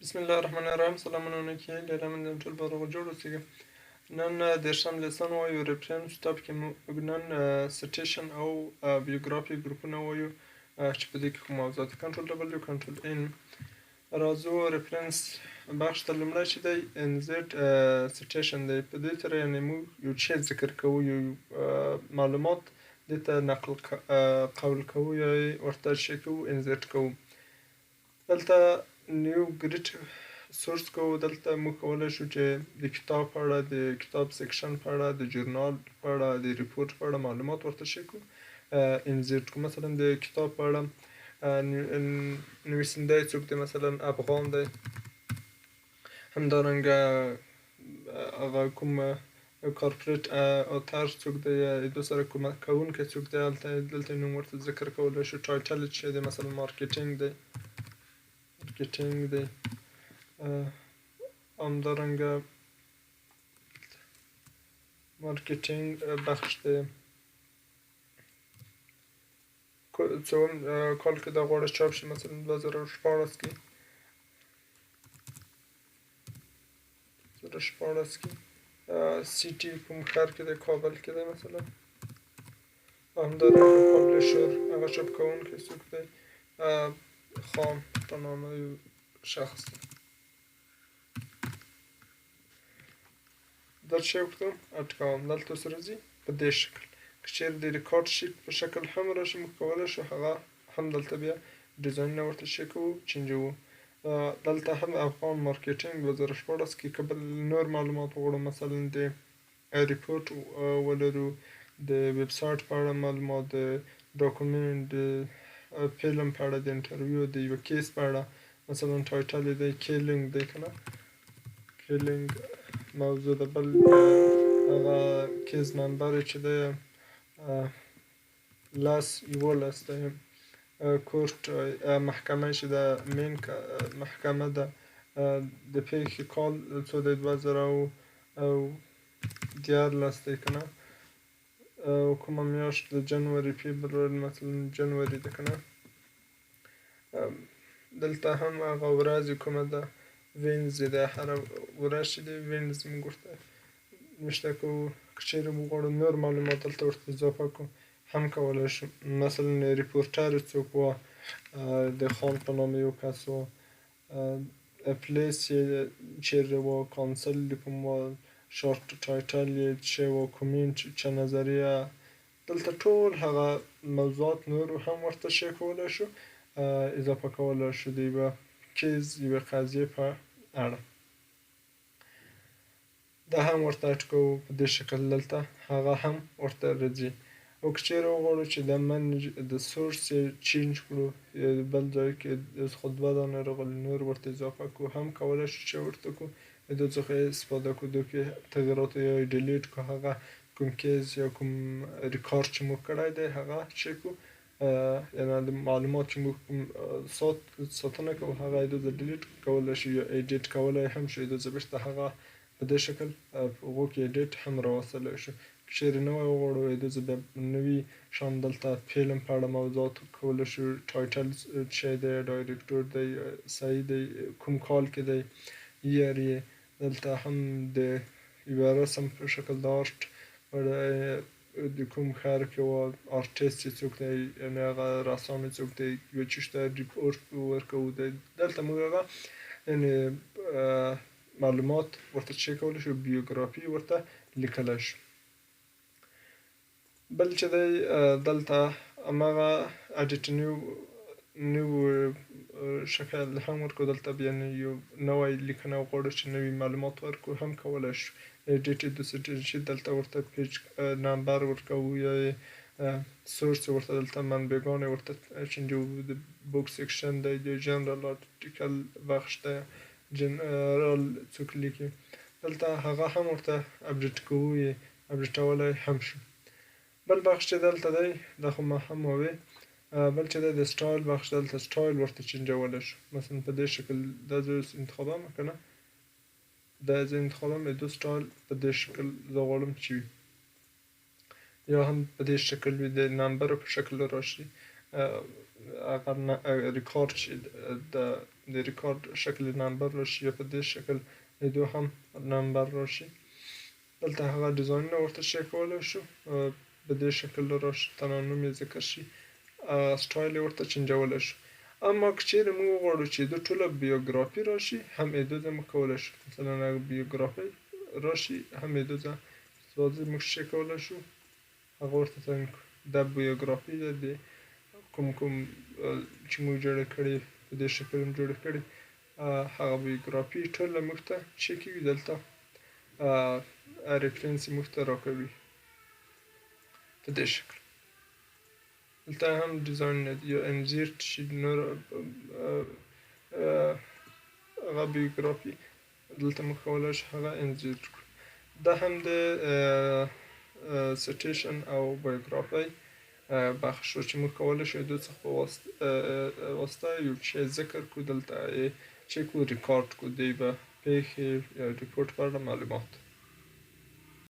بسم الله الرحمن الرحیم. سلامونه کې لرم د ټول په روغ جوړ اوسئ. نن د شام لیسن وایو ریفرنس ټاپ کې موږ نن سټیشن او بیوګرافي ګروپونه وایو چې په دې کې کوم موضوعات کنټرول ډبلیو کنټرول ان راځو ریفرنس بخش ته لومړی چې دی انزد سټیشن دی. په دې سره یعنې موږ یو شی ذکر کوو، یو معلومات دې ته نقل قول کوو یا ورته شی کوو انزد کوو. دلته نیو ګریډ سورس کوو. دلته موږ کولی شو چې د کتاب په اړه، د کتاب سیکشن په اړه، د ژورنال په اړه، د ریپورټ په اړه معلومات ورته شی کوو انزد کوو. مثلا د کتاب په اړه نویسنده څوک دی، مثلا افغان دی، همدارنګه هغه کوم کارپوریټ اتر څوک دی، دو سره کومک کوونکی څوک دی، دلته نوم ورته ذکر کولی شو. ټایټل چې دی مثلا مارکیټینګ دی، همدارنګه مارکیټینګ بخش دی. څوم کال کې دا غواړي چاپ شي، مثلا 2014 کې سیټي کوم ښار کې دی، کابل کې دی مثلا. همدارنګه پابلیشر هغه چاپ کوونکی څوک دی، خان په نامه یو شخص دی. دا چې وکړم اډ کوم، دلته اوس راځي په دې شکل. که چیرې د ریکارډ شیټ په شکل هم راشي، موږ کولی شو هغه هم دلته بیا ډیزاینونه ورته شی کوو، چینجوو. دلته هم افغان مارکیټینګ 2014 کې که بل نور معلومات وغواړو، مثلا د ریپورټ ولرو، د ویب سایټ په اړه معلومات، د ډاکومنټ، د فلم په اړه، د انټرویو، د یو کیس په اړه، مثلا ټایټل یې دی کیلینګ دی که نه، کیلینګ موضوع ده. بل هغه کیس نمبر یې چې دی 11 دی. کورټ محکمه چې ده مین محکمه ده. د پیښې کال څو دی، 2014 دی که نه، کومه میاشت د جنوري فبروري، مثلا جنوري ده که نه. دلته هم هغه ورځ کومه ده، وینزدې ده، هره ورځ چې دی وینز موږ ورته نوشته کوو. که چیرې موږ غواړو نور معلومات دلته ورته اضافه کوو هم کولی شو. مثلا ریپورټر څوک و، د خان په نامه یو کس و، پلیس یې چیرې و، کانسل د کوم و، شارټ ټایټل یې څه و، کومنټ چه نظریه. دلته ټول هغه موضوعات نورو هم ورته شی کولی شو، اضافه کولی شو د یوه کیز، یوه قضیې په اړه. دا هم ورته اډ کوو په دې شکل. دلته هغه هم ورته راځي. او که چیرې وغواړو چې د سورس یې چینج کړو، بل ځای کې خو 2 دانې راغلي، نور ورته اضافه کړو هم کولی شو چې ورته کړو. د دې څخه یې استفاده کړو، دو کې تغییرات یا ډیلیټ کړو، هغه کوم کیس یا کوم ریکارډ چې موږ کړی دی هغه چی کړو، یعنې د معلومات چې موږ ساتنه کوو هغه یې دوزه ډیلیټ کولی شو یا ایډیټ کولی هم شو. دوزه بیرته هغه په دې شکل په هغو کې ایډیټ هم راوستلی شو. که چیرې نوی وغواړو، دوزه بیا نوي شان دلته فلم په اړه موضوعات کولی شو، ټایټل څه دی، ډایرکټور دی، صحیح دی، کوم کال کې دی، ییر یې. دلته هم د یوه رسم په شکل د آرټ د کوم ښار کې و، آرټیست یې څوک دی، یعنې هغه رسام یې څوک دی، یو چیش ته ریپورټ ورکوو. دلته موږ هغه یعنې معلومات ورته چی کولی شو، بیوګرافي ورته لیکلی شو. بل چې دی دلته هماغه اډیټ نیو شکل هم ورکړو. دلته بیا یو نوی لیکنه غواړو چې نوي معلومات ورکړو هم کولی شو. ایډیټ دوسټیشن دلته ورته پیج نمبر ورکوو یا سورس ورته دلته منبعګان ورته چینجوو. د بوک سیکشن دی، د جنرال آرټیکل بخش دی، جنرال څوک لیکي، دلته هغه هم ورته اپډیټ کوو، یې اپډیټولی هم شو. بل بخش چې دلته دی دا خو ما هم ووی، بل چې دی د سټایل بخش، دلته سټایل ورته چینجولی شو. مثلا په دې شکل دا زه اوس انتخابم که نه، دا زه انتخابم دو سټایل په دې شکل زه غواړم چې وي، یا هم په دې شکل وي، د نمبر په شکل راشي. هغه ریکارډ چې د د ریکارډ شکل نمبر راشي یا په دې شکل ویډیو هم نمبر راشي. دلته هغه ډیزاینونه ورته چک کولی شو، په دې شکل راشي، ترانوم یې ذکر شي، سټایل یې ورته چینجولی شو. اما که چیرې موږ وغواړو چې د ټوله بیوګرافي راشي هم ایدوزه موږ کولی شو. مثلا اگر بیوګرافي راشي هم ایدوزه واضح موږ چک کولی شو، هغه ورته تعیین کړو. دا بیوګرافي ده د کوم چې موږ جوړه کړې په دې شکل هم جوړه کړې هغه بیوګرافي ټوله موږ ته چک کېږي. دلته ریفرنس یې موږ ته راکوي په دې شکل. دلته هم ډیزاینونه دي یا انزیرت شي نور هغه بیوګرافي دلته موږ کولی شو هغه انزیرت کړو. دا هم د سیټیشن او بایوګرافي بخش رو چې موږ کولی شو دو څخه په واسطه یو شی ذکر کړو، دلته یې چک کړو، ریکارډ کړو، دی به پیښې یا ریپورټ په اړه معلومات